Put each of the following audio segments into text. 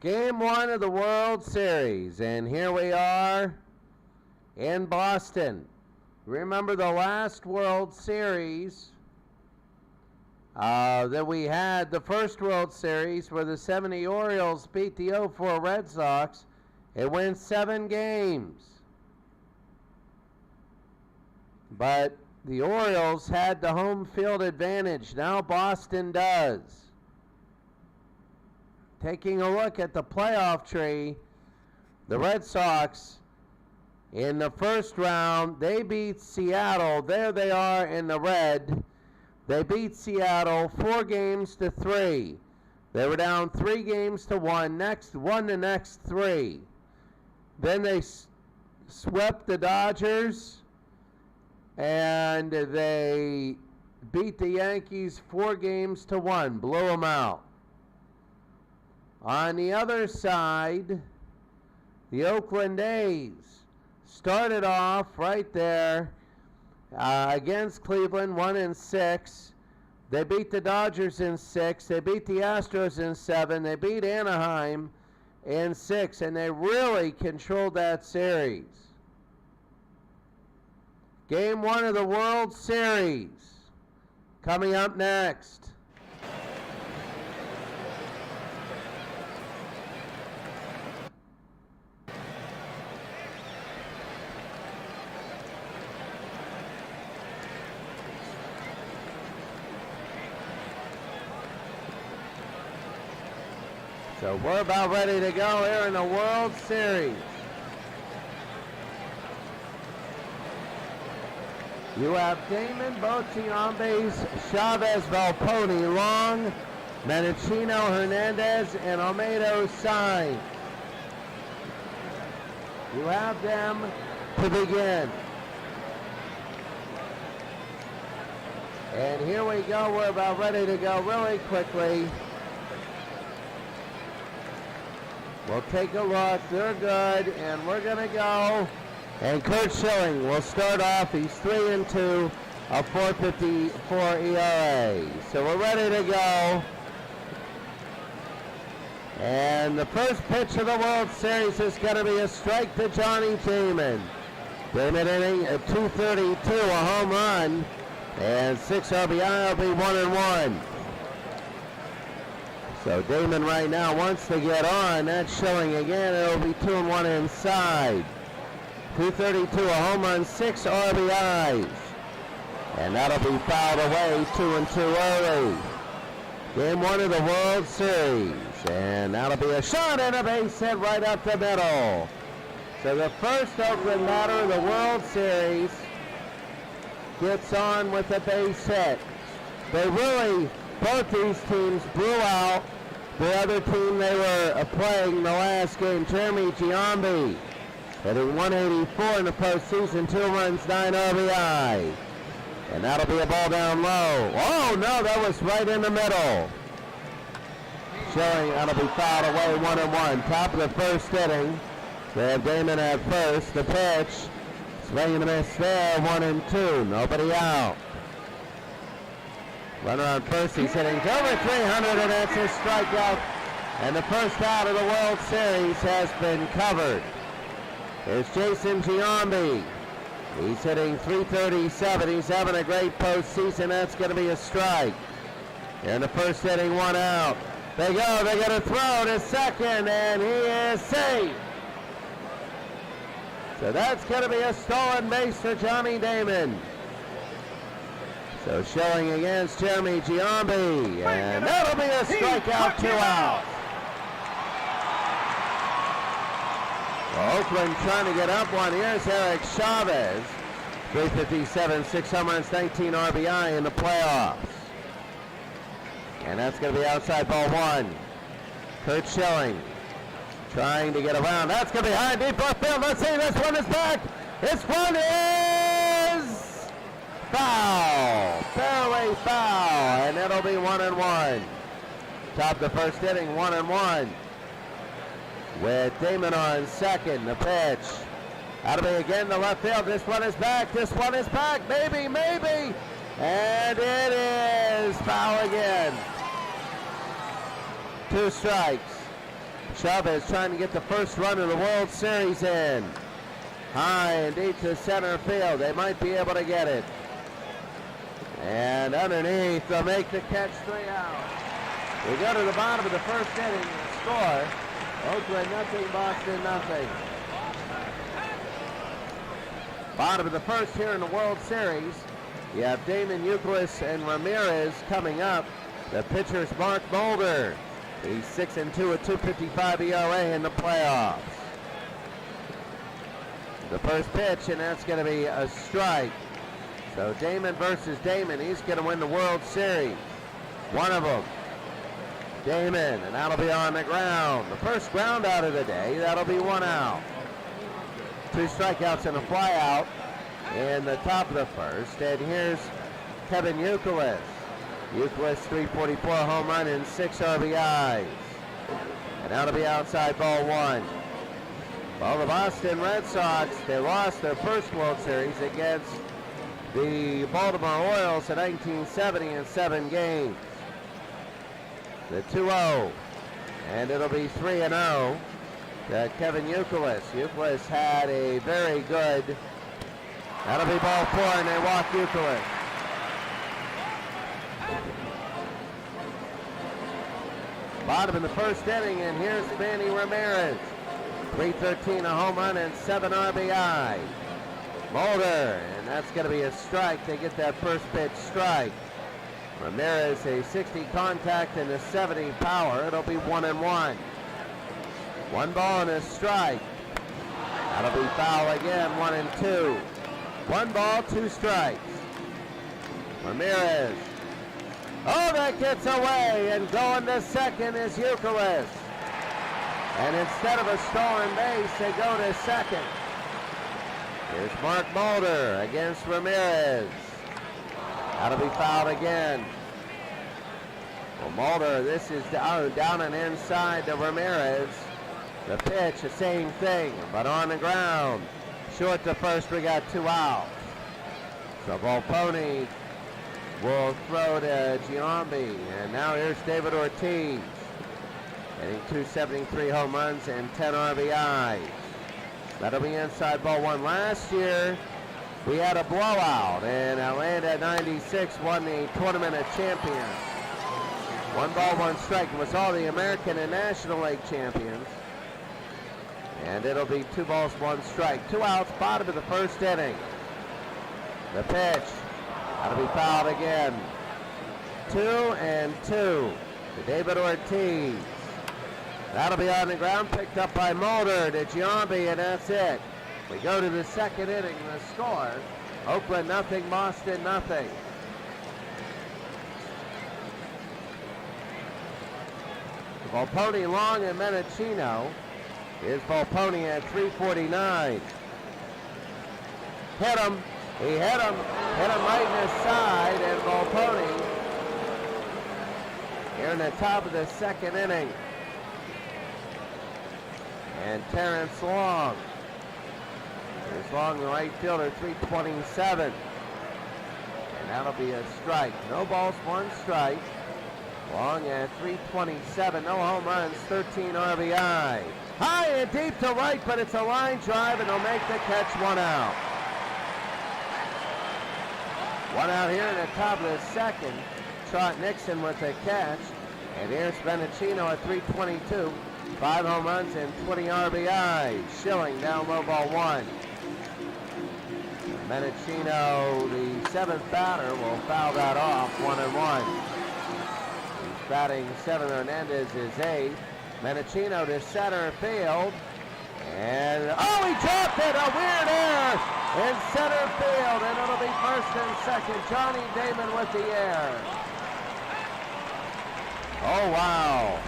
Game 1 of the World Series, and here we are in Boston. Remember the last World Series that we had, the first World Series, where the 70 Orioles beat the 04 Red Sox. It went 7 games. But the Orioles had the home field advantage. Now Boston does. Taking a look at the playoff tree, the Red Sox in the first round, they beat Seattle. There they are in the red. They beat Seattle 4-3. They were down 3-1. Won the next 3. Then they swept the Dodgers, and they beat the Yankees 4-1. Blew them out. On the other side, the Oakland A's started off right there against Cleveland, 1-6. They beat the Dodgers in 6. They beat the Astros in 7. They beat Anaheim in 6, and they really controlled that series. Game 1 of the World Series coming up next. So we're about ready to go here in the World Series. You have Damon, Giambi, Chavez, Valponi, Long, Menachino, Hernandez, and Olmedo signed. You have them to begin. And here we go. We're about ready to go really quickly. We'll take a look. They're good, and we're going to go. And Kurt Schilling will start off. He's 3-2, a 4.54 ERA. So we're ready to go. And the first pitch of the World Series is going to be a strike to Johnny Damon. Damon inning at 232, a home run, and 6 RBI will be 1-1. So Damon right now wants to get on. That's Schilling again. It'll be 2-1 inside. 232, a home run, 6 RBIs. And that'll be fouled away 2-2 early. Game 1 of the World Series. And that'll be a shot and a base hit right up the middle. So the first Oakland batter of the World Series gets on with a base hit. They really, both these teams blew out the other team they were playing the last game. Jeremy Giambi hitting 184 in the postseason, 2 runs, 9 RBI. And that'll be a ball down low. Oh no, that was right in the middle. Showing that'll be fouled away, 1-1. Top of the first inning. They have Damon at first. The pitch, swing and a miss there, 1-2. Nobody out. Runner on first, he's hitting over 300, and that's a strikeout. And the first out of the World Series has been covered. Here's Jason Giambi. He's hitting 337. He's having a great postseason. That's going to be a strike. In the first inning, 1 out. They go. They're going to throw to second, and he is safe. So that's going to be a stolen base for Johnny Damon. So showing against Jeremy Giambi, and that'll be a strikeout, 2 out. Well, Oakland trying to get up one. Here's Eric Chavez, 357, 6 home runs, 19 RBI in the playoffs. And that's going to be outside ball 1. Kurt Schilling trying to get around. That's going to be high, deep left field. Let's see, this one is back. This one is foul, fairway foul, and it'll be 1-1. Top the first inning, 1-1. With Damon on second, the pitch. That'll be again the left field. This one is back, maybe, and it is foul again. 2 strikes. Chavez trying to get the first run of the World Series in. High and deep to center field. They might be able to get it. And underneath, they'll make the catch, 3 out. We go to the bottom of the first inning. The score, Oakland nothing, Boston nothing. Bottom of the first here in the World Series. You have Damon Euclid and Ramirez coming up. The pitcher's Mark Mulder. He's 6-2 with 2.55 ERA in the playoffs. The first pitch, and that's going to be a strike. So Damon versus Damon. He's going to win the World Series. One of them. Damon, and that'll be on the ground. The first ground out of the day. That'll be 1 out. 2 strikeouts and a fly out in the top of the first. And here's Kevin Euclid. Euclid's 344 home run and 6 RBIs. And that'll be outside ball 1. Well, the Boston Red Sox, they lost their first World Series against the Baltimore Orioles in 1970 in 7 games. The 2-0, and it'll be 3-0 to Kevin Euclid. Euclid had a very good, that'll be ball 4, and they walk Euclid. Bottom of the first inning, and here's Manny Ramirez. 313, a home run, and 7 RBI. Mulder, and that's going to be a strike. They get that first pitch strike. Ramirez, a 60 contact and a 70 power. It'll be 1-1. 1 ball and a strike. That'll be foul again, 1-2. 1 ball, 2 strikes. Ramirez. Oh, that gets away, and going to second is Euclid. And instead of a stolen base, they go to second. Here's Mark Mulder against Ramirez. That'll be fouled again. Well, Mulder, this is down and inside to Ramirez. The pitch, the same thing, but on the ground. Short to first, we got 2 outs. So Volpone will throw to Giambi. And now here's David Ortiz. Hitting 273 home runs and 10 RBIs. That'll be inside ball 1. Last year, we had a blowout, and Atlanta 96 won the Tournament of Champions. 1 ball, 1 strike. It was all the American and National League champions. And it'll be 2 balls, 1 strike. 2 outs, bottom of the first inning. The pitch. That'll be fouled again. 2-2 to David Ortiz. That'll be on the ground, picked up by Mulder to Giambi, and that's it. We go to the second inning. The score, Oakland nothing, Boston nothing. Volpone, Long, and Menachino. Here's Volpone at 349. Hit him. He hit him right in the side, and Volpone here in the top of the second inning. And Terrence Long. Here's Long, the right fielder, 327. And that'll be a strike. No balls, 1 strike. Long at 327, no home runs, 13 RBI. High and deep to right, but it's a line drive, and they'll make the catch. 1 out. 1 out here in the top of the second. Trot Nixon with the catch. And here's Menachino at 322. 5 home runs and 20 RBI. Schilling down low, ball 1. Menachino, the 7th batter, will foul that off. 1-1. He's batting 7th. Hernandez is 8th. Menachino to center field. And, oh, he dropped it! A weird error in center field. And it'll be first and second. Johnny Damon with the air. Oh, wow.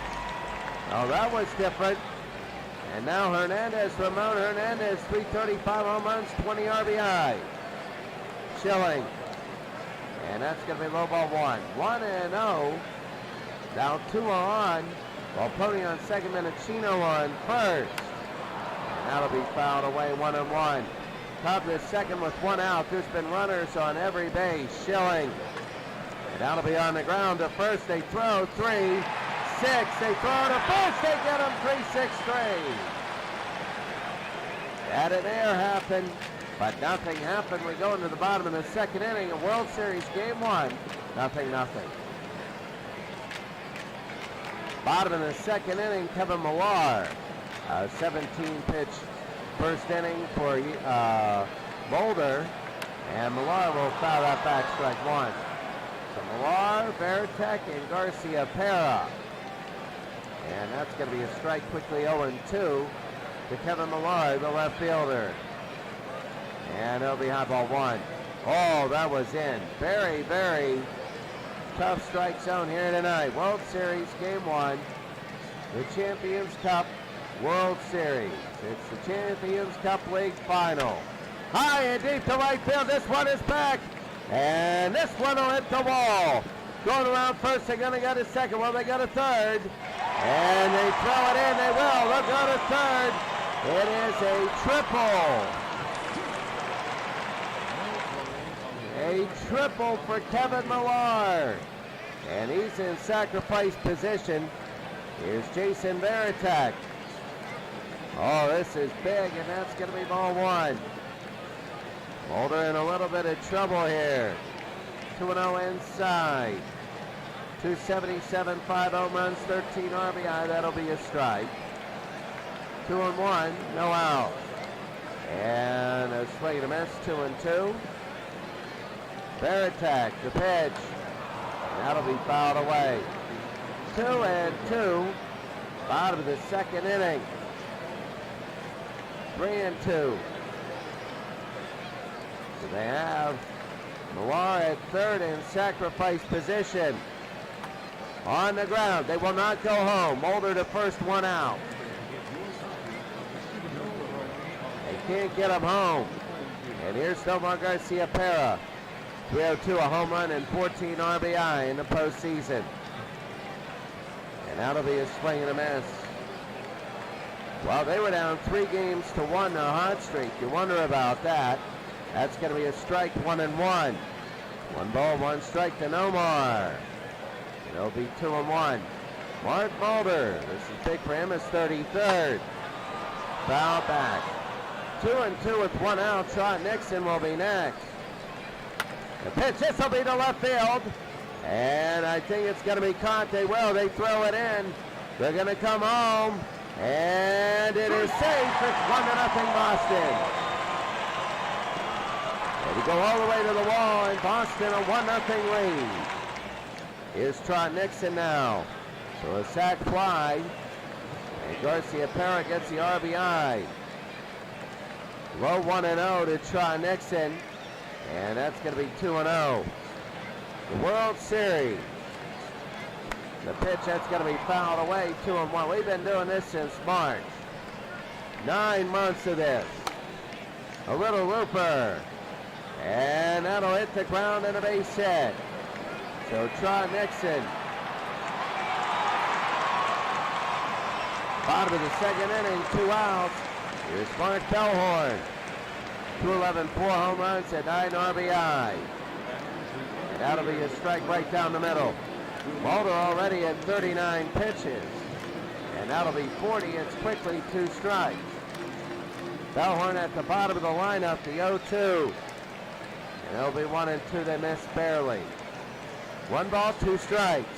Oh, that was different. And now Hernandez, Ramon Hernandez, 335 home runs, 20 RBI. Schilling. And that's going to be low ball 1. 1-0. Down 2 on. Volpone on second, Menachino on first. And that'll be fouled away, 1-1. Top of the second with 1 out. There's been runners on every base. Schilling. And that'll be on the ground to first. They throw 3. They throw to first. They get him 3-6-3. That an error happened, but nothing happened. We go into the bottom of the second inning of World Series Game 1. 0-0. Bottom of the second inning, Kevin Millar. 17-pitch first inning for Mulder. And Millar will foul that back, strike one. So Millar, Veritek, and Garcia Pera. And that's going to be a strike quickly 0-2 to Kevin Millar, the left fielder. And it'll be high ball one. Oh, that was in. Very, very tough strike zone here tonight. World Series Game 1. The Champions Cup World Series. It's the Champions Cup League Final. High and deep to right field. This one is back. And this one will hit the wall. Going around first. They're going to get a second. Well, they got a third. And they throw it in. They will. They'll go to third. It is a triple. A triple for Kevin Millar. And he's in sacrifice position. Here's Jason Veritek. Oh, this is big, and that's going to be ball one. Mulder in a little bit of trouble here. 2-0 inside. 277, 5 home runs, 13 RBI. That'll be a strike. 2-1, no out. And a swing and a miss, 2-2. Veritek, the pitch. That'll be fouled away. 2-2. Bottom of the second inning. 3-2. So they have Millar at third in sacrifice position. On the ground. They will not go home. Mulder to first, one out. They can't get him home. And here's Nomar Garcia Pera. 302, a home run and 14 RBI in the postseason. And that'll be a swing and a miss. Well, they were down 3-1 their hot streak. You wonder about that. That's going to be a strike, 1-1. 1 ball, 1 strike to Nomar. It'll be 2-1. Mark Mulder, this is big for him, is 33rd. Foul back. 2-2 with 1 out. Trot Nixon will be next. The pitch, this will be to left field. And I think it's going to be caught. They will. They throw it in. They're going to come home. And it is safe. It's 1-0 Boston. They go all the way to the wall, and Boston a 1-0 lead. Here's Trot Nixon now. So a sac fly. And Garcia Pera gets the RBI. Low 1-0 to Trot Nixon. And that's going to be 2-0. The World Series. The pitch, that's going to be fouled away, 2-1. We've been doing this since March. 9 months of this. A little looper. And that'll hit the ground and a base hit. So Trot Nixon. Bottom of the second inning, 2 outs. Here's Mark Bellhorn. 211, 4 home runs and 9 RBI. And that'll be a strike right down the middle. Mulder already at 39 pitches. And that'll be 40. It's quickly 2 strikes. Bellhorn at the bottom of the lineup, the 0-2. And it'll be 1-2. They missed barely. 1 ball, 2 strikes.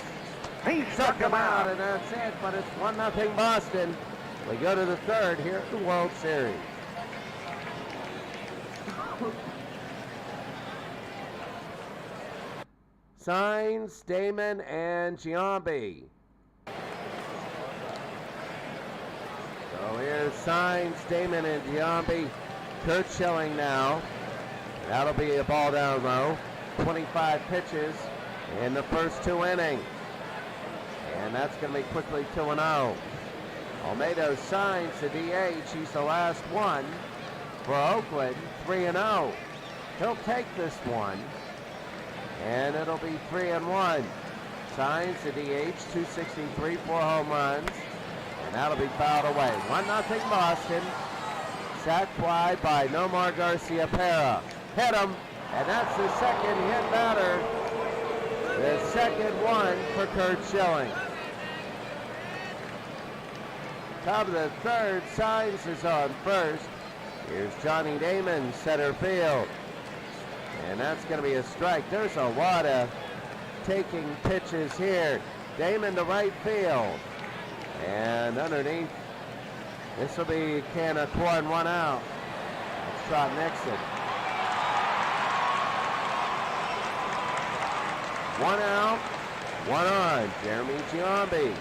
He struck him out, and that's it. But it's 1-0 Boston. We go to the third here at the World Series. Signs, Damon, and Giambi. So here's Signs, Damon, and Giambi. Kurt Schilling now. That'll be a ball down low. 25 pitches in the first 2 innings. And that's going to be quickly 2-0. Almeida Signs the DH. He's the last one for Oakland. 3-0. He'll take this one. And it'll be 3-1. Signs the DH, 263, 4 home runs. And that'll be fouled away. 1-0 Boston. Sac fly by Nomar Garcia Pera. Hit him, and that's the second hit batter. The second one for Kurt Schilling. Top of the third, Signs is on first. Here's Johnny Damon, center field. And that's going to be a strike. There's a lot of taking pitches here. Damon to right field. And underneath, this will be can of corn, 1 out. Let's try Nixon. 1 out, 1 on. Jeremy Giambi.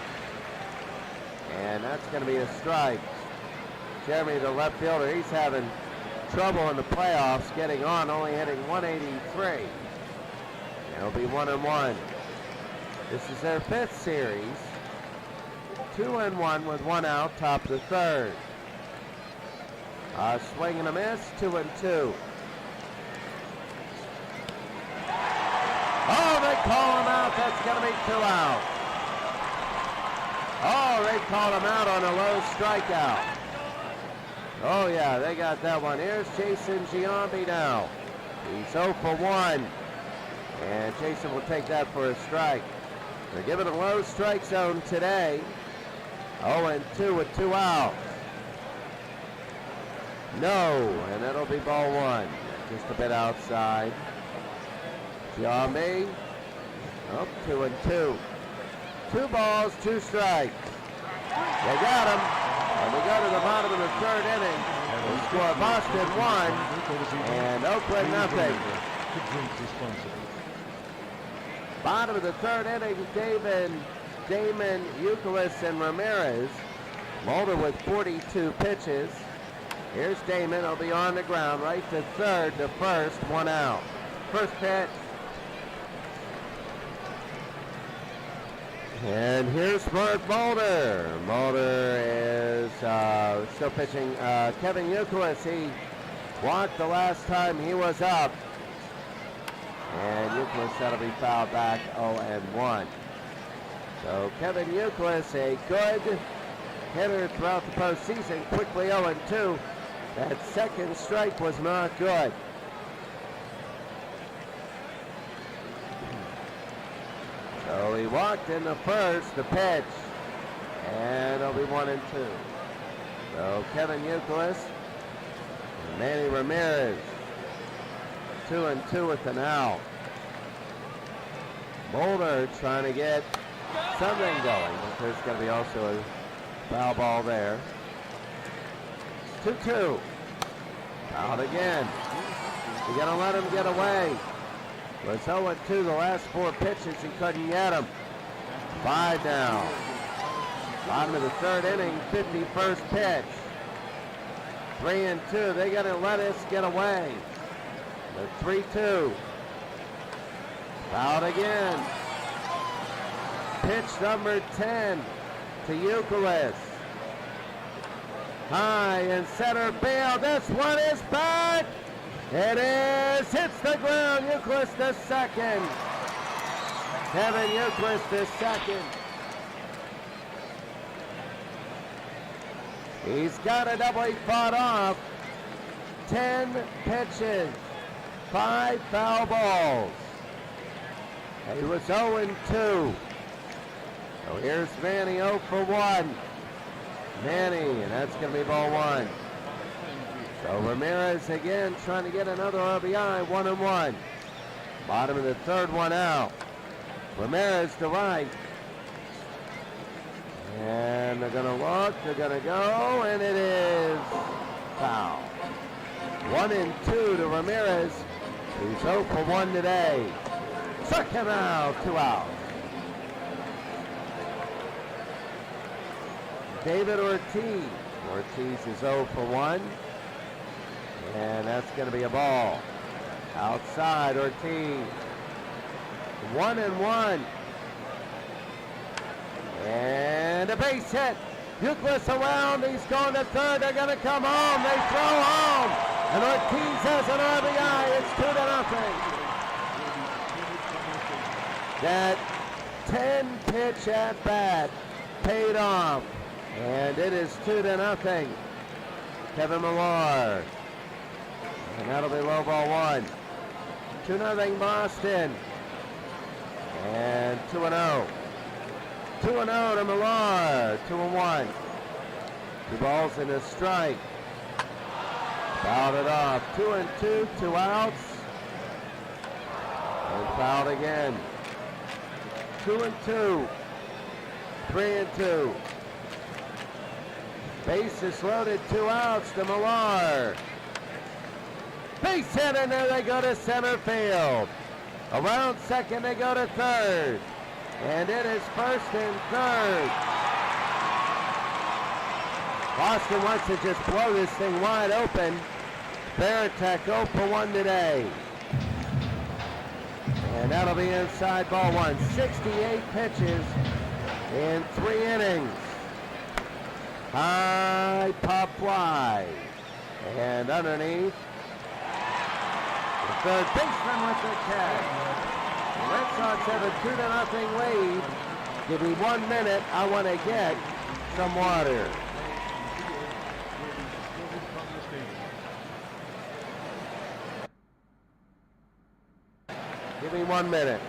And that's going to be a strike. Jeremy, the left fielder, he's having trouble in the playoffs getting on, only hitting 183. It'll be 1-1. This is their 5th series. 2-1 with 1 out, top of the third. Swing and a miss, 2-2. Oh, they call him out. That's going to be 2 out. Oh, they called him out on a low strikeout. Oh, yeah, they got that one. Here's Jason Giambi now. He's 0 for 1. And Jason will take that for a strike. They're giving a low strike zone today. 0-2 with 2 outs. No, and that'll be ball 1. Just a bit outside. Giambi. Oh, 2-2. 2 balls, 2 strikes. They got him. And we go to the bottom of the 3rd inning. We score Boston 1 and Oakland nothing. Bottom of the 3rd inning, Damon, Euclid, and Ramirez. Mulder with 42 pitches. Here's Damon. He'll be on the ground, right to third, to first, 1 out. First pitch. And here's Mark Mulder. Mulder is still pitching. Kevin Euclid, he walked the last time he was up. And Euclid, that'll be fouled back, 0-1. So Kevin Euclid, a good hitter throughout the postseason, quickly 0-2. That second strike was not good. So he walked in the first, the pitch, and it'll be 1-2. So Kevin Euclid and Manny Ramirez, 2-2 with an out. Mulder trying to get something going, but there's going to be also a foul ball there. 2-2. Out again. You're going to let him get away. Was 0-2 the last 4 pitches. He couldn't get him. 5 down. Bottom of the 3rd inning, 51st pitch. 3-2. They got to let us get away. The 3-2. Fouled again. Pitch number 10 to Euclid. High in center field. This one is back. It is. Hits the ground. Euclid the second. Kevin Euclid the second. He's got a double. He fought off. 10 pitches. 5 foul balls. He was 0-2. So here's Manny 0 for 1. Manny, and that's going to be ball 1. So Ramirez again trying to get another RBI, 1-1. Bottom of the 3rd, 1 out. Ramirez to right. And they're going to look, they're going to go, and it is foul. 1-2 to Ramirez. He's 0 for 1 today. Struck him out, 2 outs. David Ortiz. Ortiz is 0 for 1. And that's going to be a ball. Outside, Ortiz. 1-1. And a base hit. Euclid around. He's going to third. They're going to come home. They throw home. And Ortiz has an RBI. It's 2-0. That 10-pitch at bat paid off. And it is 2-0. Kevin Millar. And that'll be low ball 1. 2-0 Boston. And 2-0. 2-0 to Millar. 2-1. 2 balls and a strike. Fouled it off. 2-2, 2 outs. And fouled again. 2-2. 3-2. Bases loaded, 2 outs to Millar. Base hit, and there they go to center field. Around second, they go to third. And it is first and third. Boston wants to just blow this thing wide open. Veritek 0 for 1 today. And that'll be inside ball 1. 68 pitches in 3 innings. High pop fly. And underneath. The third baseman with the catch. The Red Sox have a 2-0 lead. Give me 1 minute. I want to get some water. Give me 1 minute.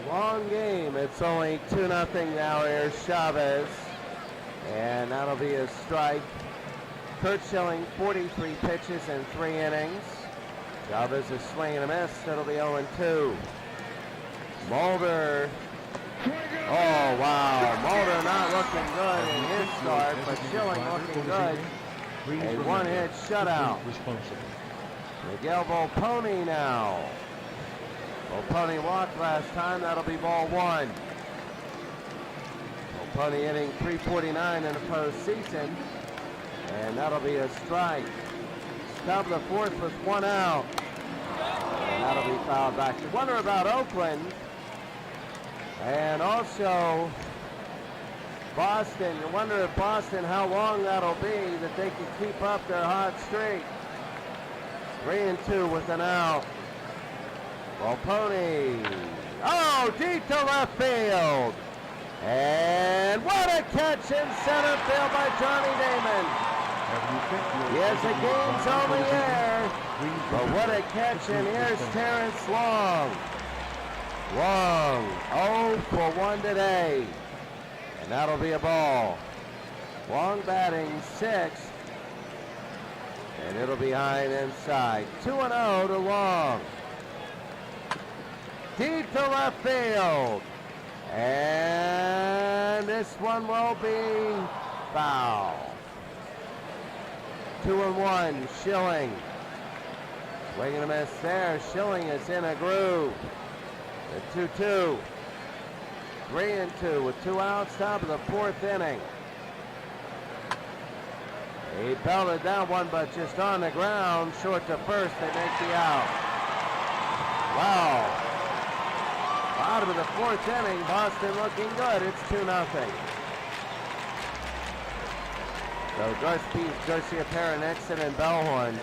Long game. It's only 2-0 now. Here's Chavez. And that'll be a strike. Kurt Schilling, 43 pitches in 3 innings. Chavez is swinging a miss. It'll be 0-2. Mulder. Oh, wow. Mulder not looking good in his start, but Schilling looking good. A 1-hit shutout. Miguel Volpone now. Volpone walked last time. That'll be ball 1. Volpone hitting .349 in the postseason. And that'll be a strike. Top of the 4th with 1 out. And that'll be fouled back. You wonder about Oakland. And also Boston. You wonder if Boston, how long that'll be that they can keep up their hot streak. 3-2 with an out. Volpone. Oh, deep to left field. And what a catch in center field by Johnny Damon. Yes, the game's on the air. But what a catch, and here's Terrence Long. Long, 0 for 1 today. And that'll be a ball. Long batting 6th. And it'll be high and inside. 2-0 to Long. Deep to left field. And this one will be foul. 2-1, Schilling. Swing and a miss there. Schilling is in a groove. The 2-2. 3-2 with 2 outs, top of the 4th inning. He belted that one, but just on the ground, short to first, they make the out. Wow. Out of the 4th inning, Boston looking good. It's 2-0. So Garcia-Pera, Nixon, and Bellhorn.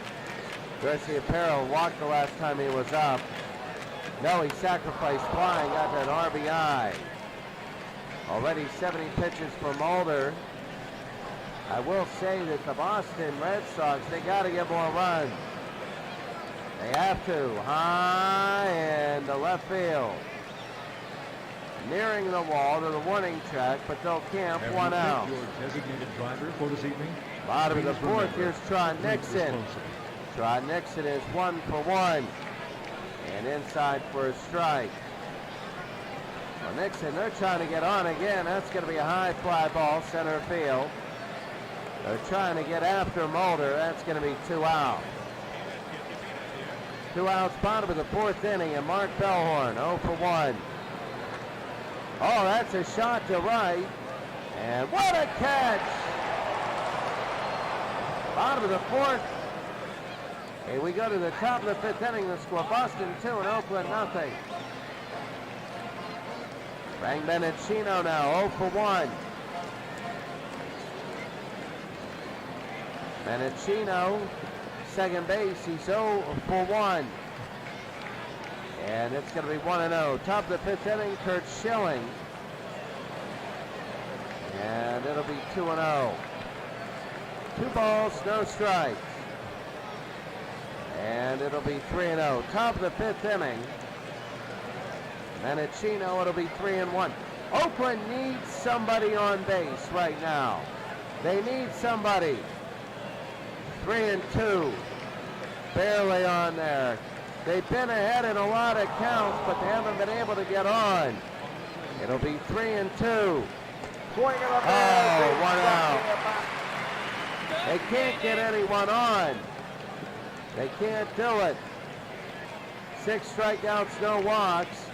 Garcia-Pera walked the last time he was up. No, he sacrificed flying, got an RBI. Already 70 pitches for Mulder. I will say that the Boston Red Sox, they got to get more runs. They have to. High and to left field. Nearing the wall to the warning track, but they'll camp 1 out. Your designated driver for this evening. Bottom of the 4th, here's Trot Nixon. Trot Nixon is 1 for 1. And inside for a strike. Well, Nixon, they're trying to get on again. That's going to be a high fly ball, center field. They're trying to get after Mulder. That's going to be 2 out. 2 outs, bottom of the 4th inning, and Mark Bellhorn 0 for 1. Oh, that's a shot to right. And what a catch! Bottom of the 4th. Here we go to the top of the 5th inning. The score: Boston 2 and Oakland nothing. Frank Mendocino now 0 for 1. Mendocino, second base, he's 0 for 1. And it's going to be 1-0. Top of the 5th inning, Kurt Schilling. And it'll be 2-0. 2 balls, no strikes. And it'll be 3-0. Top of the 5th inning. Mendocino, it'll be 3-1. Oakland needs somebody on base right now. They need somebody. 3-2. Barely on there. They've been ahead in a lot of counts, but they haven't been able to get on. It'll be 3-2. Oh, 1 out. They can't get anyone on. They can't do it. 6 strikeouts, no walks.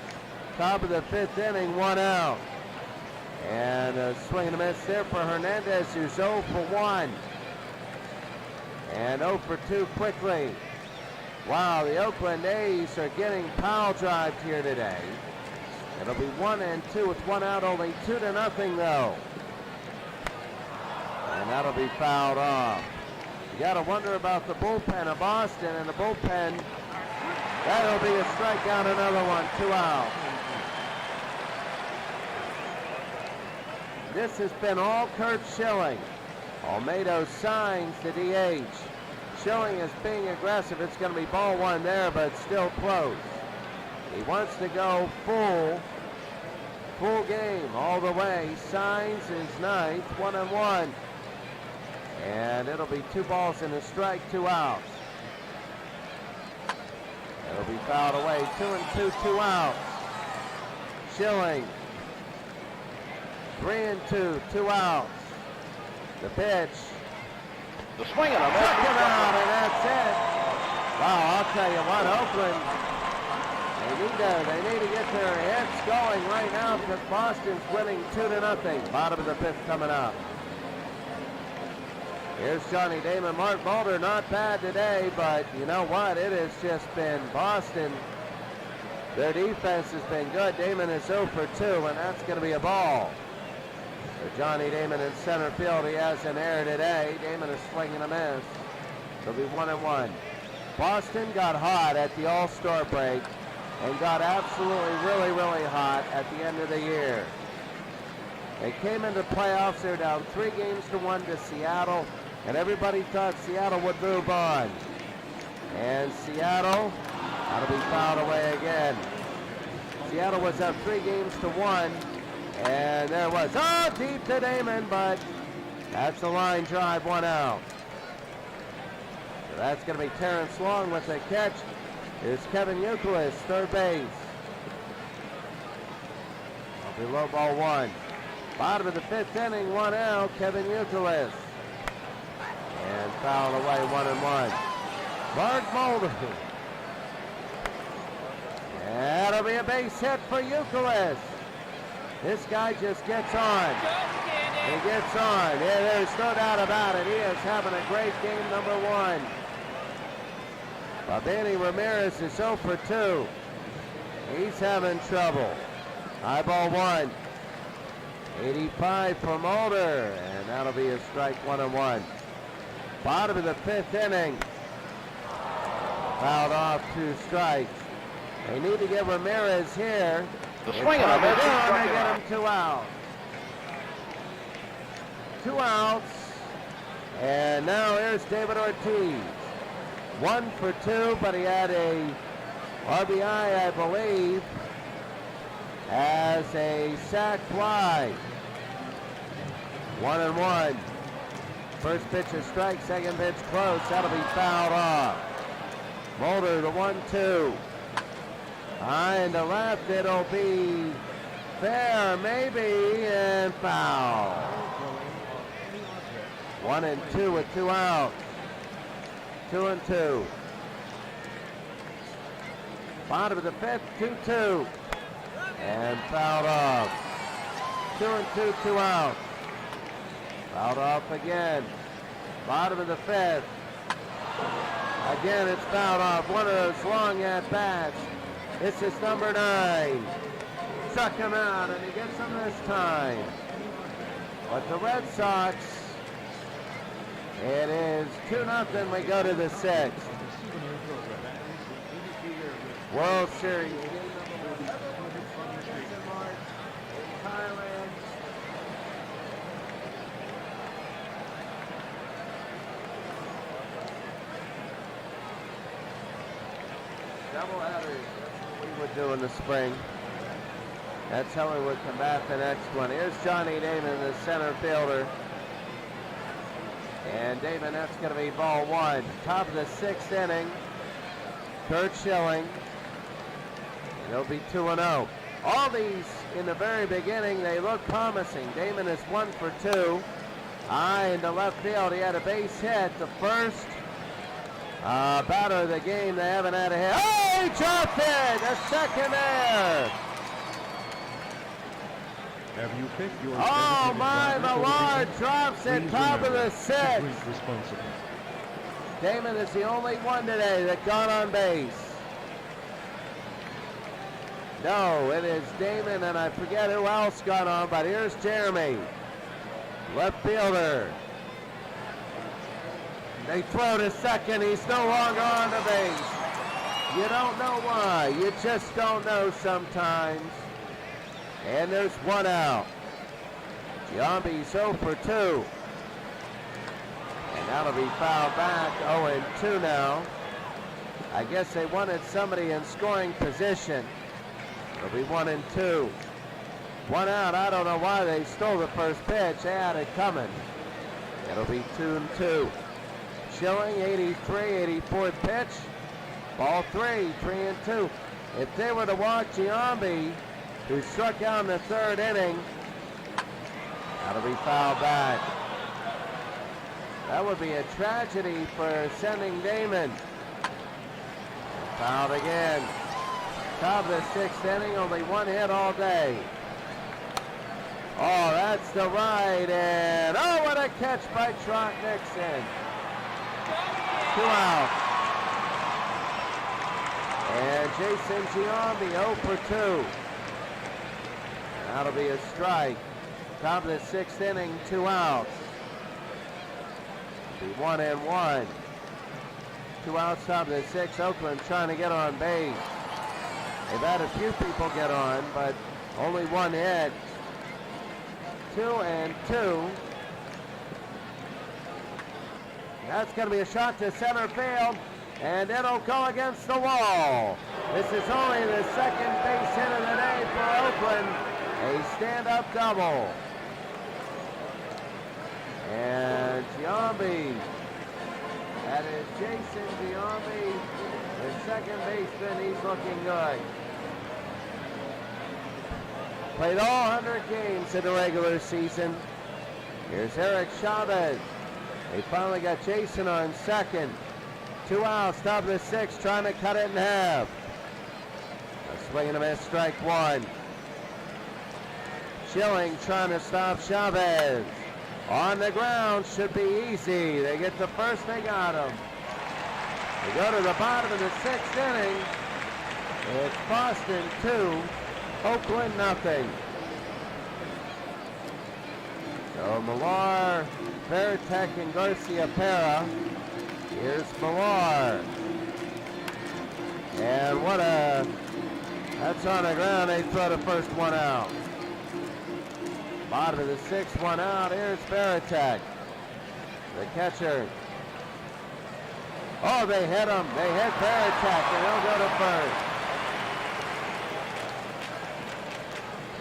Top of the 5th inning, 1 out. And a swing and a miss there for Hernandez, who's 0 for 1. And 0 for 2 quickly. Wow, the Oakland A's are getting pile drived here today. It'll be 1-2 with 1 out, only 2-0 though. And that'll be fouled off. You got to wonder about the bullpen of Boston, and the bullpen, that'll be a strikeout, another one, 2 out. This has been all Kurt Schilling. Olmedo signs the DH. Schilling is being aggressive. It's going to be ball 1 there, but still close. He wants to go full game all the way. Signs his 9th, 1-1. And it'll be 2 balls and a strike, 2 outs. It'll be fouled away. 2-2, 2 outs. Schilling. 3-2, 2 outs. The pitch. The swing and a miss. Second out, and that's it. Wow, I'll tell you what, Oakland, they need to get their heads going right now because Boston's winning 2-0. Bottom of the 5th coming up. Here's Johnny Damon. Mark Mulder, not bad today, but you know what? It has just been Boston. Their defense has been good. Damon is 0 for 2, and that's going to be a ball. For Johnny Damon in center field, he has an error today. Damon is swinging a miss. It'll be 1-1. Boston got hot at the All-Star break and got absolutely really hot at the end of the year. They came into playoffs. They're down 3-1 to Seattle, and everybody thought Seattle would move on. And Seattle, that'll be fouled away again. Seattle was up 3-1. And there was, deep to Damon, but that's a line drive, 1 out. So that's going to be Terrence Long with the catch. Here's Kevin Youkilis, third base. It'll be low ball 1. Bottom of the 5th inning, 1 out, Kevin Youkilis. And fouled away, 1-1. Mark Mulder. That'll be a base hit for Youkilis. This guy just gets on. He gets on. Yeah, there's no doubt about it. He is having a great game, number 1. Babani Ramirez is 0 for 2. He's having trouble. High ball 1. 85 for Mulder, and that'll be a strike, 1-1. Bottom of the 5th inning. Fouled off, 2 strikes. They need to get Ramirez here. The swing and a miss. They get him 2 outs. 2 outs. And now here's David Ortiz. 1 for 2, but he had a RBI, I believe, as a sac fly. 1-1. First pitch a strike, second pitch close. That'll be fouled off. Mulder, the 1-2. High and to left, it'll be fair, maybe, and foul. 1-2 with 2 outs. 2-2. Bottom of the 5th, 2-2. And fouled off. 2-2, 2 outs. Fouled off again. Bottom of the 5th. Again, it's fouled off. One of those long at-bats. This is number 9. Struck him out, and he gets him this time. But the Red Sox, it is 2-0. We go to the 6th. World Series. Thailand. Doubleheaders. That's what we would do in the spring. That's how we would combat the next one. Here's Johnny Damon, the center fielder. And Damon, that's going to be ball 1. Top of the 6th inning. Kurt Schilling. It'll be 2-0. All these in the very beginning, they look promising. Damon is 1 for 2. High into left field. He had a base hit. The first batter of the game. They haven't had a hit. Oh, he dropped it! The second there. Have you picked your Oh my, Millard drops it, top of the 6th. Damon is the only one today that got on base. No, it is Damon, and I forget who else got on, but here's Jeremy. Left fielder. They throw to second, he's no longer on the base. You don't know why, you just don't know sometimes. And there's 1 out. Giambi's 0 for 2. And that'll be fouled back. 0-2 now. I guess they wanted somebody in scoring position. It'll be 1-2. 1 out. I don't know why they stole the first pitch. They had it coming. It'll be 2-2. Schilling, 83, 84th pitch. Ball 3, 3-2. If they were to walk Giambi, who struck out in the 3rd inning, that'll be fouled back. That would be a tragedy for sending Damon. Fouled again. Top of the 6th inning, only 1 hit all day. Oh, that's the right, and oh, what a catch by Trot Nixon. 2 out. And Jason Giambi 0 for 2. That'll be a strike. Top of the 6th inning, 2 outs. Be 1-1. 2 outs, top of the 6th. Oakland trying to get on base. They've had a few people get on, but only 1 hit. 2-2. That's going to be a shot to center field, and it'll go against the wall. This is only the 2nd base hit of the day for Oakland. A stand-up double. And Giambi, that is Jason Giambi, the 2nd baseman. He's looking good. Played all 100 games in the regular season. Here's Eric Chavez. They finally got Jason on 2nd. 2 outs, top of the 6th, trying to cut it in half. A swing and a miss, strike 1. Schilling trying to stop Chavez. On the ground, should be easy. They get the first, they got him. They go to the bottom of the 6th inning. It's Boston 2, Oakland nothing. So Millar, Veritek, and Garcia Pera. Here's Millar. And that's on the ground. They throw the first 1 out. Bottom of the 6th, 1 out. Here's Veritek, the catcher. Oh, they hit him. They hit Veritek, and he'll go to first.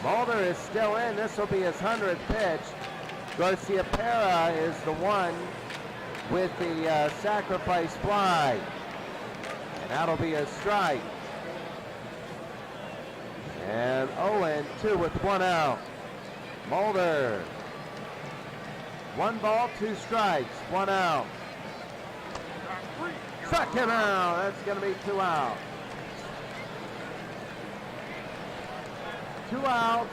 Mulder is still in. This will be his 100th pitch. Garcia Pera is the one with the sacrifice fly. And that'll be a strike. And 0-2 with 1 out. Mulder. 1 ball, 2 strikes, 1 out. Struck him out. That's going to be 2 outs. 2 outs.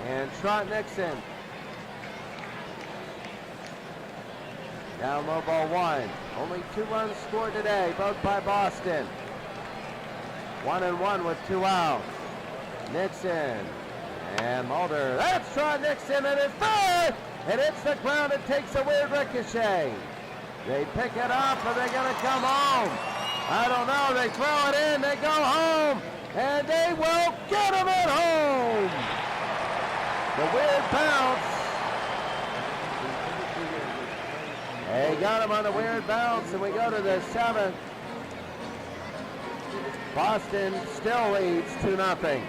And Trot Nixon. Down low, ball 1. Only 2 runs scored today, both by Boston. 1-1 with 2 outs. Nixon and Mulder. That's Trot Nixon, and it's third. It hits the ground. It takes a weird ricochet. They pick it up, or they're going to come home. I don't know. They throw it in. They go home, and they will get him at home. The weird bounce. They got him on the weird bounce, and we go to the 7th. Boston still leads 2-0.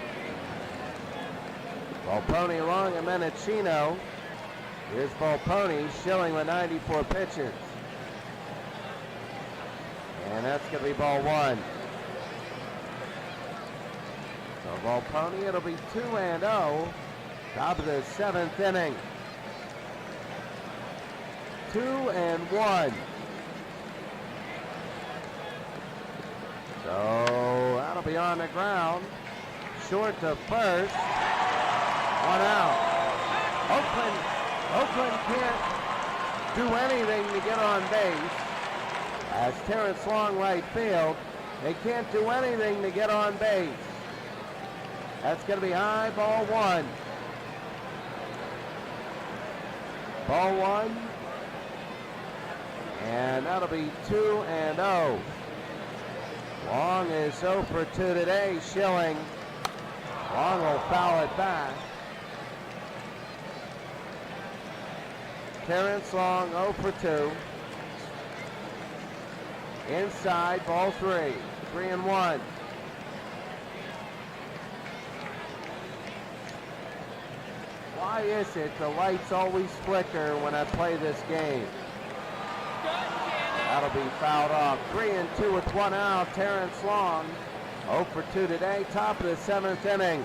Volpone long and Menachino. Here's Volpone, Schilling with 94 pitches. And that's going to be ball 1. So Volpone, it'll be 2-0. Top of the 7th inning. 2-1. So that'll be on the ground. Short to first. 1 out. Oakland can't do anything to get on base. As Terrence Long right field, they can't do anything to get on base. That's going to be high, ball 1. Ball 1. And that'll be 2-0. Long is 0 for 2 today. Schilling. Long will foul it back. Terrence Long 0 for 2. Inside, ball 3. 3-1. Why is it the lights always flicker when I play this game? That'll be fouled off. 3-2 with 1 out. Terrence Long 0 for 2 today. Top of the 7th inning.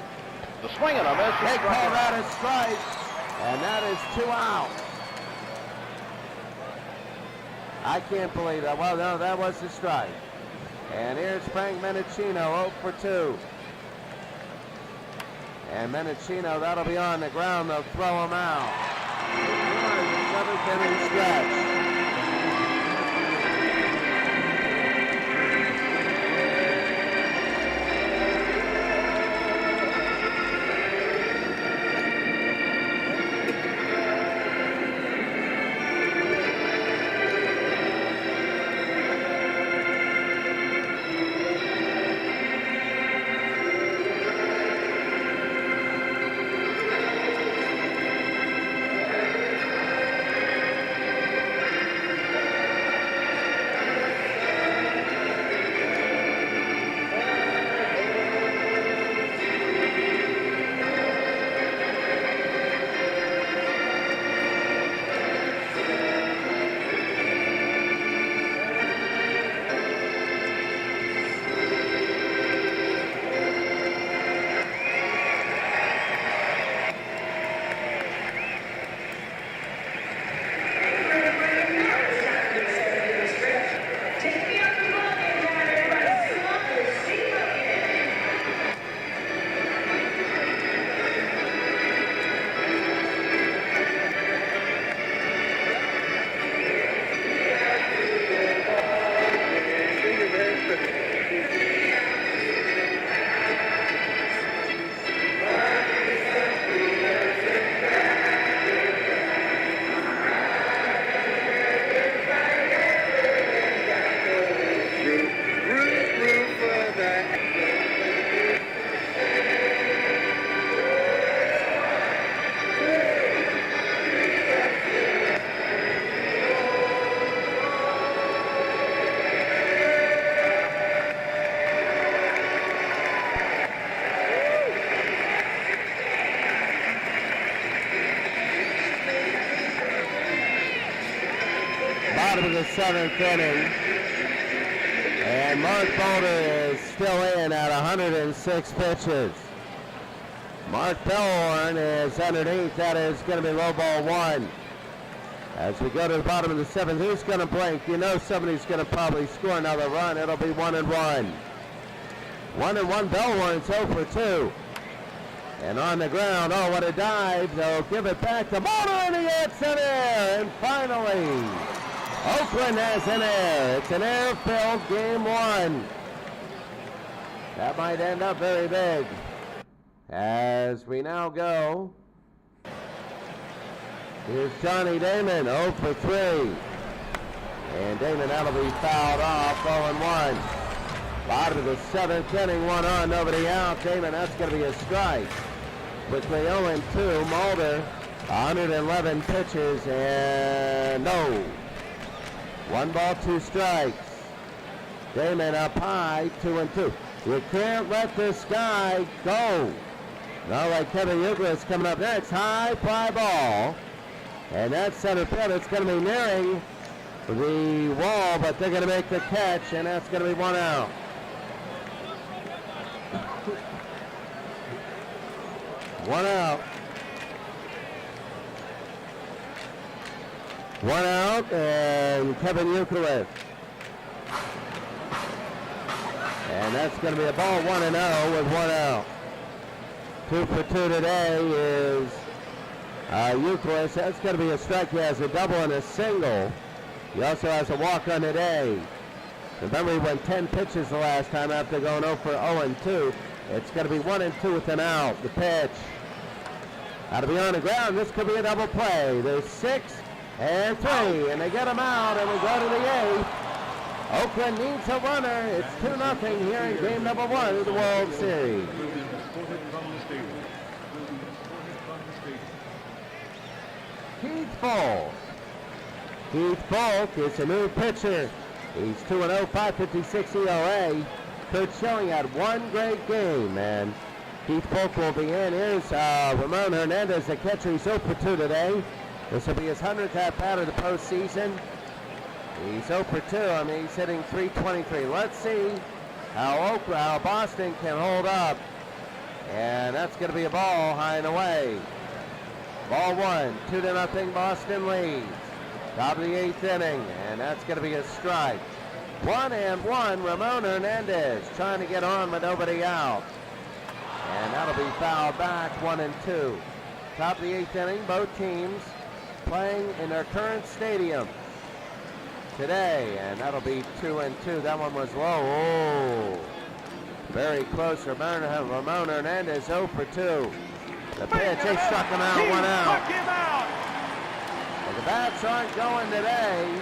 The swing and a miss. They call that a strike, and that is 2 outs. I can't believe that. Well, no, that was the strike. And here's Frank Menachino, 0 for 2. And Menachino, that'll be on the ground. They'll throw him out. 7th inning stretch. Bottom of the 7th inning. And Mark Boulder is still in at 106 pitches. Mark Bellhorn is underneath. That is going to be low ball 1. As we go to the bottom of the 7th, who's going to blink? You know somebody's going to probably score another run. It'll be 1-1. 1-1, Bellhorn's 0 for 2. And on the ground, oh, what a dive. They'll give it back to Mulder, and he hits an air. And finally, Oakland has an air. It's an air-filled game 1. That might end up very big. As we now go, here's Johnny Damon, 0 for 3. And Damon, that'll be fouled off, 0-1. Bottom of the 7th inning, 1 on, nobody out. Damon, that's going to be a strike. Quickly 0-2, Mulder, 111 pitches, and no. 1 ball, 2 strikes. Damon up high, 2-2. You can't let this guy go. Now like Kevin Euclid's coming up next. High fly ball. And that's center field. It's going to be nearing the wall, but they're going to make the catch, and that's going to be 1 out. One out. 1 out, and Kevin Euclid. And that's going to be a ball 1-0 with 1 out. 2 for 2 today is Euclid. That's going to be a strike. He has a double and a single. He also has a walk-on today. Remember, he went 10 pitches the last time after going 0 for 0-2. It's going to be 1-2 with an out. The pitch. Out to be on the ground. This could be a double play. There's 6 and 3, and they get him out, and we go to the 8th. Oakland needs a runner. It's 2-0 here in game number 1 of the World Series. Keith Falk. Keith Falk is a new pitcher. He's 2-0, 5.56 ERA. Kurt Schilling had 1 great game, and Keith Falk will be in. Here's Ramon Hernandez, the catcher. He's 0 for 2 today. This will be his 100th at-bat of the postseason. He's 0 for 2. I mean, he's hitting .323. Let's see how Boston can hold up. And that's going to be a ball high and away. Ball 1, 2-0 Boston leads. Top of the 8th inning, and that's going to be a strike. 1-1, Ramon Hernandez trying to get on with nobody out. And that'll be fouled back, 1-2. Top of the 8th inning, both teams playing in their current stadium today, and that'll be 2-2. That one was low. Oh, very close. Ramon Hernandez 0 for 2. The pitch, they struck him out, 1 out. And the bats aren't going today.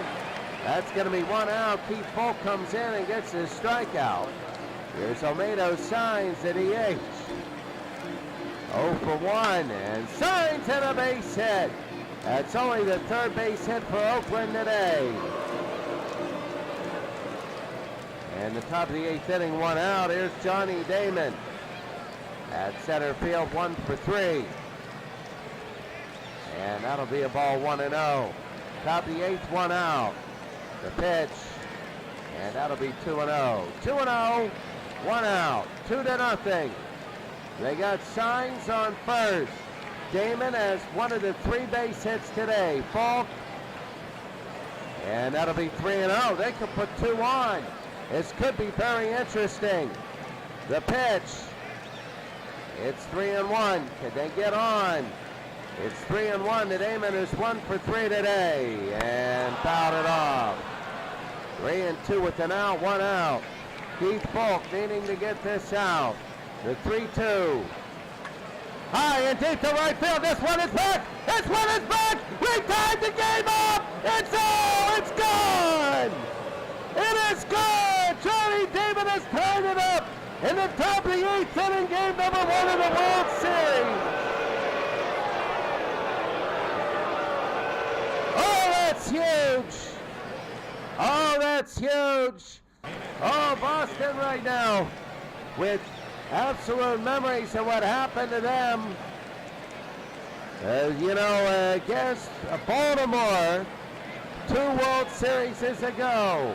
That's going to be 1 out. Keith Falk comes in and gets his strikeout. Here's Olmedo Signs at DH. 0 for 1, and Signs hit a base hit. That's only the 3rd base hit for Oakland today. And the top of the 8th inning, 1 out. Here's Johnny Damon at center field, 1 for 3. And that'll be a ball 1-0. Top of the 8th, 1 out. The pitch, and that'll be 2-0. 2-0, 1 out, 2-0. They got Signs on first. Damon has one of the 3 base hits today. Falk, and that'll be 3-0. They could put 2 on. This could be very interesting. The pitch, it's 3-1. Can they get on? It's 3-1. The Damon is 1 for 3 today, and fouled it off. 3-2 with an out, 1 out. Keith Falk needing to get this out. The 3-2. High and deep to right field. This one is back. This one is back. We tied the game up. It's gone. It is gone. Johnny Damon has tied it up in the top of the 8th inning, game number 1 of the World Series. Oh, that's huge. Oh, that's huge. Oh, Boston right now with absolute memories of what happened to them. Against Baltimore 2 World Series ago.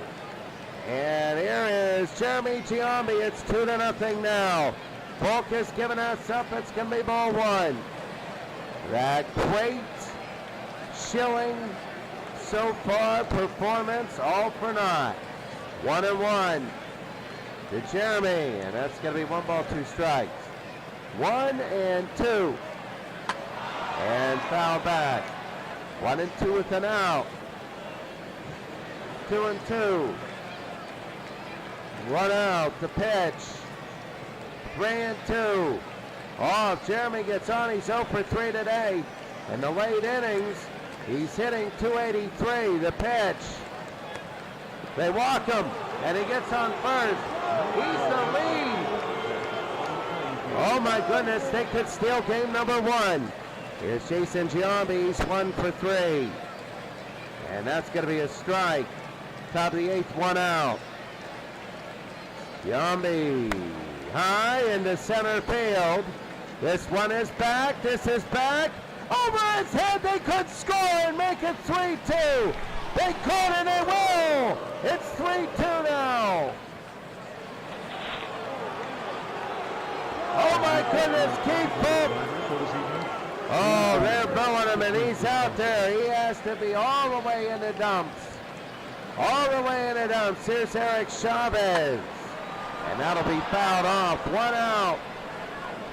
And here is Jeremy Giambi. It's 2-0 now. Falk has given us up. It's going to be ball 1. That great Schilling so far. Performance all for naught. 1-1 to Jeremy, and that's going to be 1 ball, 2 strikes. 1-2. And foul back. 1-2 with an out. 2-2. 1 out. The pitch. 3-2. Oh, if Jeremy gets on, he's 0 for 3 today. In the late innings, he's hitting .283. The pitch. They walk him, and he gets on first. He's the lead. Oh my goodness, they could steal game number 1. Here's Jason Giambi, he's 1 for 3. And that's going to be a strike. Top of the 8th, 1 out. Giambi high into center field. This one is back, this is back. Over his head, they could score and make it 3-2. They could and they will. It's 3-2 now. Oh my goodness, Keith Pope. Oh, they're booing him and he's out there. He has to be all the way in the dumps. All the way in the dumps. Here's Eric Chavez. And that'll be fouled off. 1 out.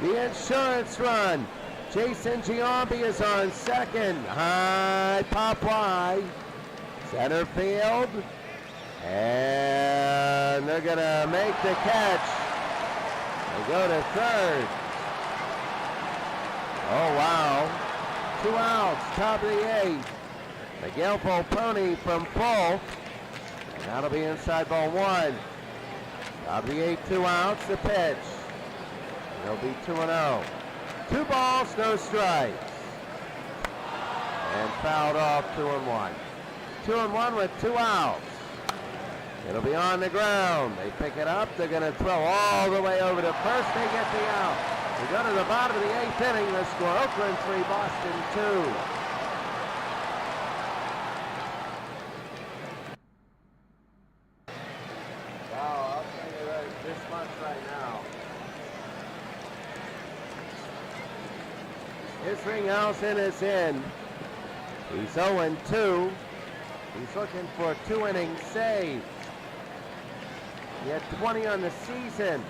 The insurance run. Jason Giambi is on second. High pop wide. Center field. And they're going to make the catch. They go to third. Oh, wow. 2 outs, top of the 8th. Miguel Volponi from full. And that'll be inside ball 1. Top of the 8th, 2 outs, the pitch. It'll be 2-0. 2 balls, no strikes. And fouled off 2-1. 2-1 with 2 outs. It'll be on the ground. They pick it up. They're going to throw all the way over to first. They get the out. We go to the bottom of the 8th inning. The score, Oakland 3, Boston 2. Wow, I'll tell you this much right now. Isringhausen is in. He's 0-2. He's looking for a 2-inning save. He had 20 on the season.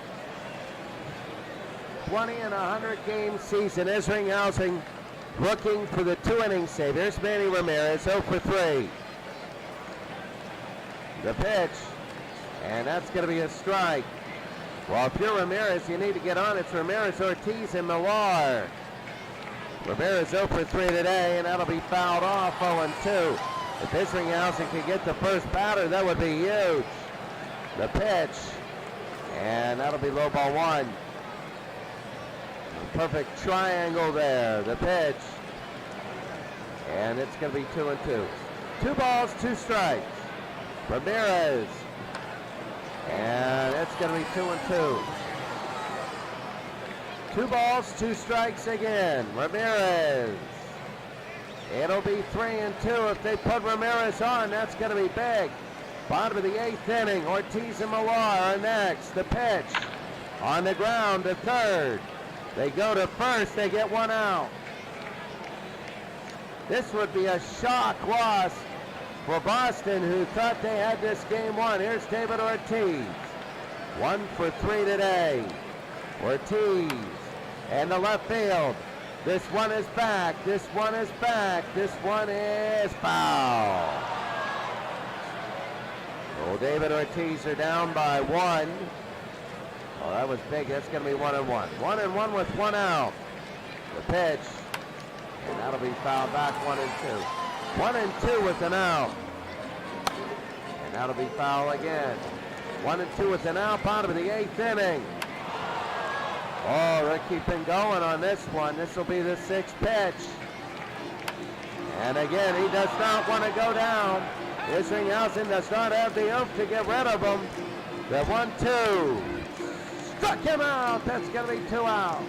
20 in a 100-game season. Isringhausen looking for the 2-inning save. Here's Manny Ramirez, 0 for 3. The pitch, and that's going to be a strike. Well, if you're Ramirez, you need to get on. It's Ramirez, Ortiz, and Millar. Ramirez 0 for 3 today, and that'll be fouled off 0-2. If Isringhausen can get the first batter, that would be huge. The pitch, and that'll be low ball 1. A perfect triangle there. The pitch, and it's going to be 2-2. 2 balls, 2 strikes. Ramirez, and it's going to be 2-2. 2 balls, 2 strikes again. Ramirez. It'll be 3-2 if they put Ramirez on. That's going to be big. Bottom of the 8th inning. Ortiz and Millar are next. The pitch on the ground to third. They go to first. They get 1 out. This would be a shock loss for Boston, who thought they had this game won. Here's David Ortiz. 1 for 3 today. Ortiz and the left field. This one is back. This one is back. This one is foul. Oh, David Ortiz are down by 1. Oh, that was big. That's going to be 1-1. 1-1 with 1 out. The pitch. And that'll be fouled back 1-2. 1-2 with an out. And that'll be foul again. 1-2 with an out. Bottom of the 8th inning. Oh, they're keeping going on this one. This will be the 6th pitch. And again, he does not want to go down. Isringhausen does not have the oomph to get rid of him. The 1-2. Struck him out. That's going to be 2 outs.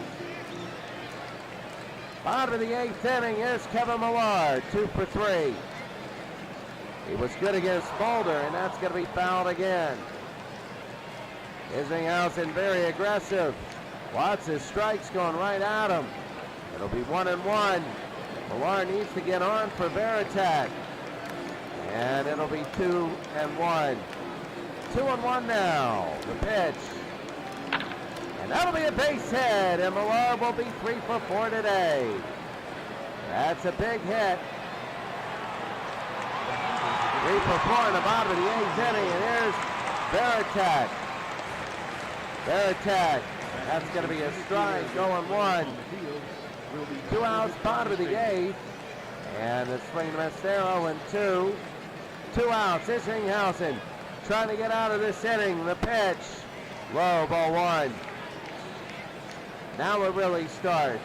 Bottom of the 8th inning, here's Kevin Millar, 2 for 3. He was good against Boulder, and that's going to be fouled again. Isringhausen very aggressive. Lots of strikes going right at him. It'll be 1-1. Millar needs to get on for Veritek. And it'll be 2-1. 2-1 now. The pitch. And that'll be a base hit, and Millard will be 3 for 4 today. That's a big hit. 3 for 4 in the bottom of the 8th inning, and here's Baratek. Baratek, that's going to be a strike, going 1. 2 outs, bottom of the 8th, and the swing and miss there, 0-2. 2 outs, Isringhausen trying to get out of this inning. The pitch, low, ball 1. Now it really starts.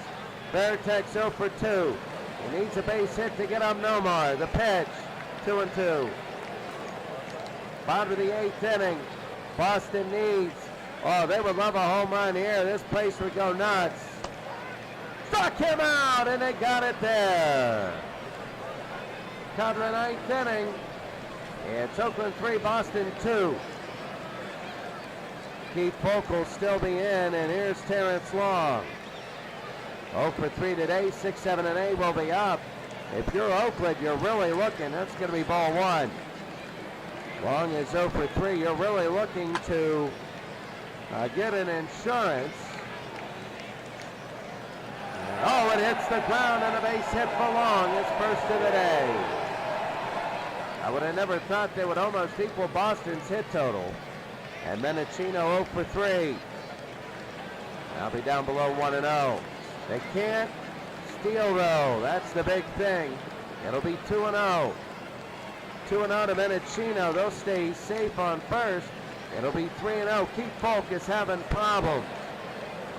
Baratek's 0 for 2. He needs a base hit to get up Nomar. The pitch, 2-2. Bottom of the 8th inning. Boston needs, they would love a home run here. This place would go nuts. Struck him out, and they got it there. Top of the 9th inning. It's Oakland 3, Boston 2. Keith Polk will still be in, and here's Terrence Long. 0 for 3 today, 6, 7, and 8 will be up. If you're Oakland, you're really looking. That's going to be ball 1. Long is 0 for 3. You're really looking to get an insurance. It hits the ground, and a base hit for Long. His first of the day. I would have never thought they would almost equal Boston's hit total. And Mendocino 0 for 3. I'll be down below 1-0. They can't steal though. That's the big thing. It'll be 2-0. 2-0 to Mendocino. They'll stay safe on first. It'll be 3-0. Keith Polk is having problems.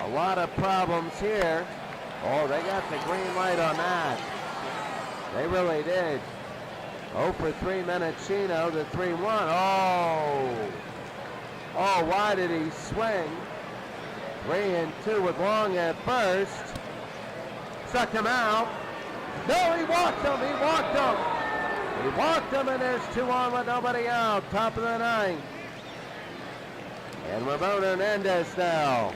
A lot of problems here. They got the green light on that. They really did. 0 for 3 Mendocino. The 3-1. Why did he swing? 3-2 with Long at first. Struck him out. No, he walked him. He walked him, and there's 2 on with nobody out. Top of the 9th. And Ramon Hernandez now.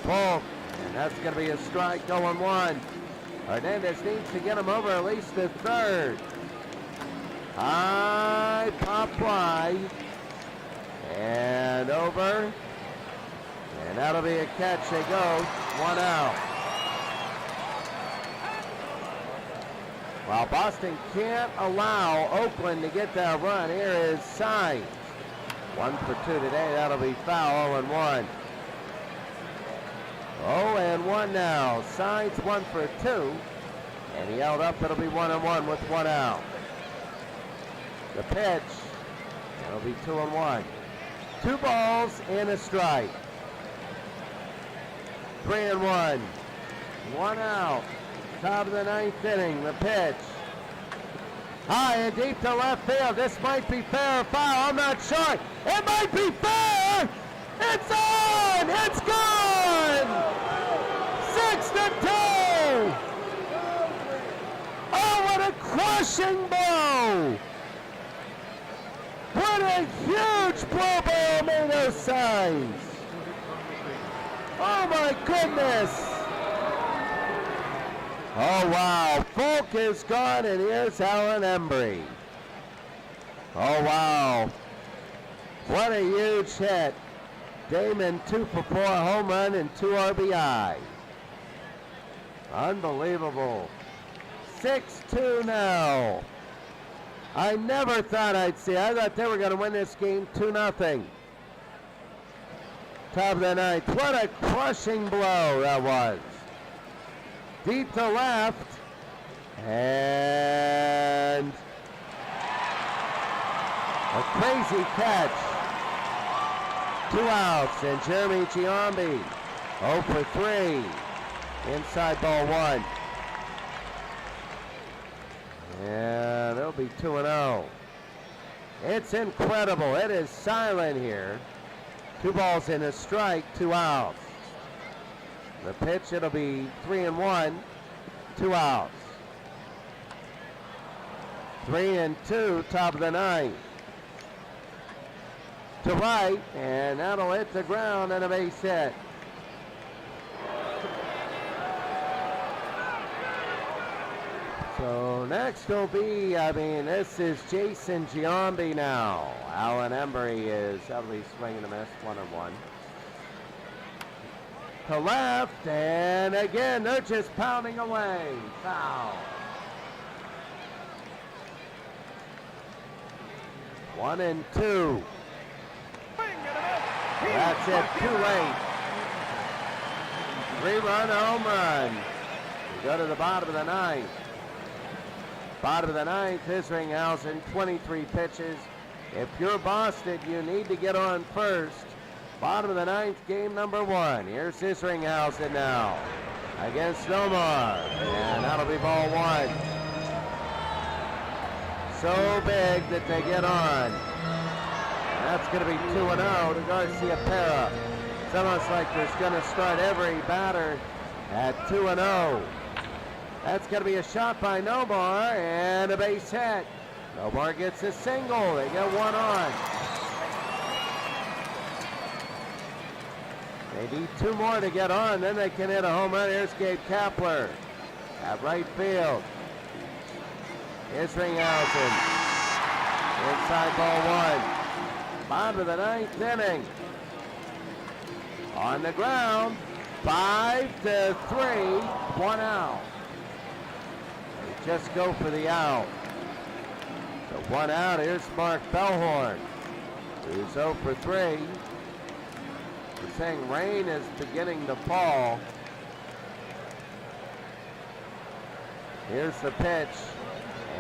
Polk, and that's going to be a strike, going 1. Hernandez needs to get him over at least the 3rd. High pop fly. And over. And that'll be a catch. They go. 1 out. While Boston can't allow Oakland to get that run, here is Sainz. 1 for 2 today. That'll be foul. 0-1. 0-1 now. Sainz 1 for 2. And he held up. It'll be 1-1 with 1 out. The pitch. It'll be 2-1. 2 balls and a strike. 3-1. 1 out. Top of the 9th inning. The pitch. High and deep to left field. This might be fair or foul. I'm not sure. It might be fair. It's on. It's gone. 6-2. What a crushing blow. What a huge blow by Almeida Sainz. Oh my goodness. Wow. Polk is gone, and here's Alan Embry. Wow. What a huge hit. Damon 2 for 4, home run and 2 RBI. Unbelievable. 6-2 now. I never thought I'd see. I thought they were going to win this game 2-0. Top of the 9th. What a crushing blow that was. Deep to left. And a crazy catch. 2 outs. And Jeremy Giambi 0 for 3. Inside ball 1. And it'll be 2-0. It's incredible. It is silent here. 2 balls and a strike, 2 outs. The pitch, it'll be 3-1, 2 outs. 3-2, top of the 9th. To right, and that'll hit the ground and a base hit. So So next will be, this is Jason Giambi now. Alan Embry is heavily swinging a miss, 1-1. To left, and again, they're just pounding away. Foul. 1-2. That's it, too late. 3-run home run. We go to the bottom of the ninth. Bottom of the ninth, Isringhausen, 23 pitches. If you're Boston, you need to get on first. Bottom of the ninth, game number 1. Here's Isringhausen now against Nomar, and that'll be ball 1. So big that they get on. And that's going to be 2-0 to Garcia Pera. It's almost like there's going to start every batter at 2-0. That's going to be a shot by Nomar and a base hit. Nomar gets a single. They get one on. They need 2 more to get on, then they can hit a home run. Here's Gabe Kapler at right field. Isringhausen inside ball 1. Bottom of the ninth inning. On the ground, 5-3, 1 out. They just go for the out. So 1 out. Here's Mark Bellhorn, who's 0 for 3. We're saying rain is beginning to fall. Here's the pitch,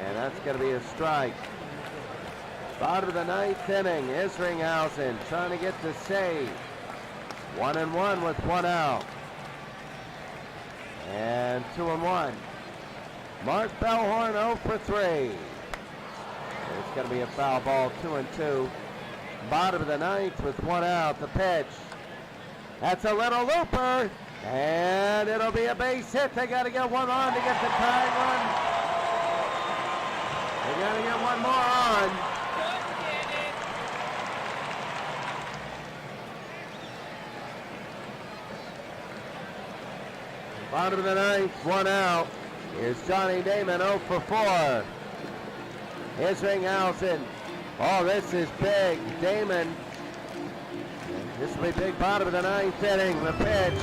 and that's going to be a strike. Bottom of the ninth inning, Isringhausen trying to get the save. 1-1 with 1 out. And 2-1. Mark Bellhorn 0 for 3. It's going to be a foul ball, 2-2. Bottom of the ninth with 1 out. The pitch. That's a little looper. And it'll be a base hit. They got to get 1 on to get the tying run. They got to get 1 more on. Bottom of the ninth, 1 out. Here's Johnny Damon 0 for 4. Isringhausen. Oh, this is big. Damon. This will be big. Bottom of the ninth inning. The pitch.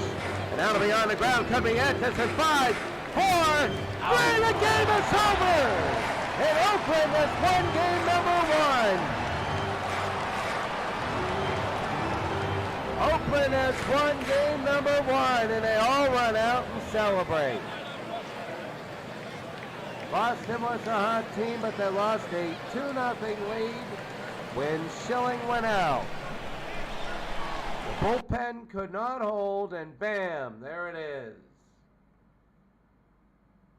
And that'll be on the ground. Could be it. This is 5, 4, 3. The game is over. And Oakland has won game number 1. Oakland has won game number 1, and they all run out and celebrate. Boston was a hot team, but they lost a 2-0 lead when Schilling went out. The bullpen could not hold, and bam, there it is.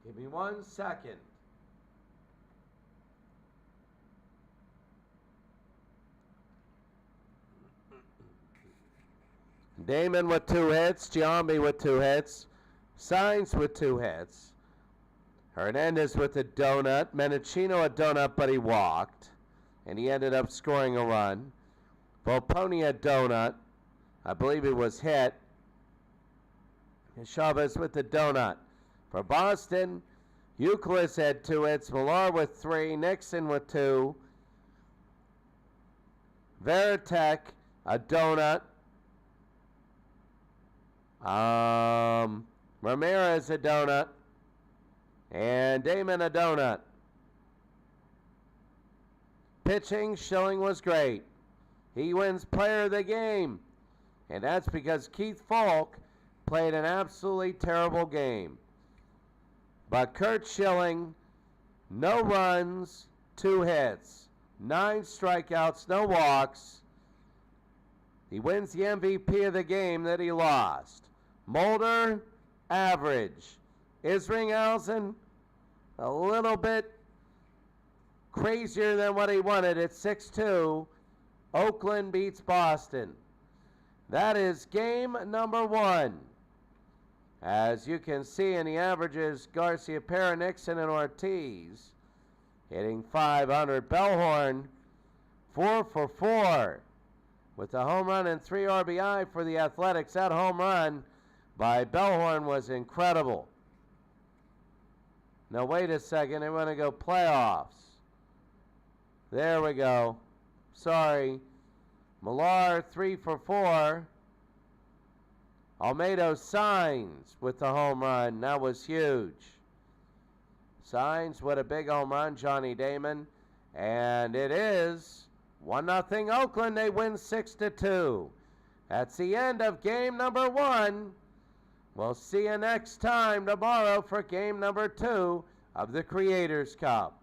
Give me 1 second. Damon with 2 hits, Giambi with 2 hits, Sainz with 2 hits, Hernandez with a donut, Menachino a donut, but he walked, and he ended up scoring a run. Volponi a donut, I believe he was hit. And Chavez with the donut. For Boston, Euclid had 2 hits, Millar with 3, Nixon with 2, Veritek a donut, Ramirez a donut, and Damon a donut. Pitching, Schilling was great. He wins player of the game, and that's because Keith Falk played an absolutely terrible game. But Kurt Schilling, no runs, 2 hits, 9 strikeouts, no walks. He wins the MVP of the game that he lost. Mulder, average. Isringhausen, a little bit crazier than what he wanted at 6-2. Oakland beats Boston. That is game number 1. As you can see in the averages, Garcia, Pera, Nixon, and Ortiz hitting .500. Bellhorn, 4 for 4. With a home run and 3 RBI for the Athletics. That home run by Bellhorn was incredible. No, wait a second. They want to go playoffs. There we go. Sorry. Millar 3 for 4. Almeida Signs with the home run. That was huge. Signs with a big home run, Johnny Damon. And it is 1-0 Oakland. They win 6-2. That's the end of game number 1. We'll see you next time tomorrow for game number 2 of the Creators Cup.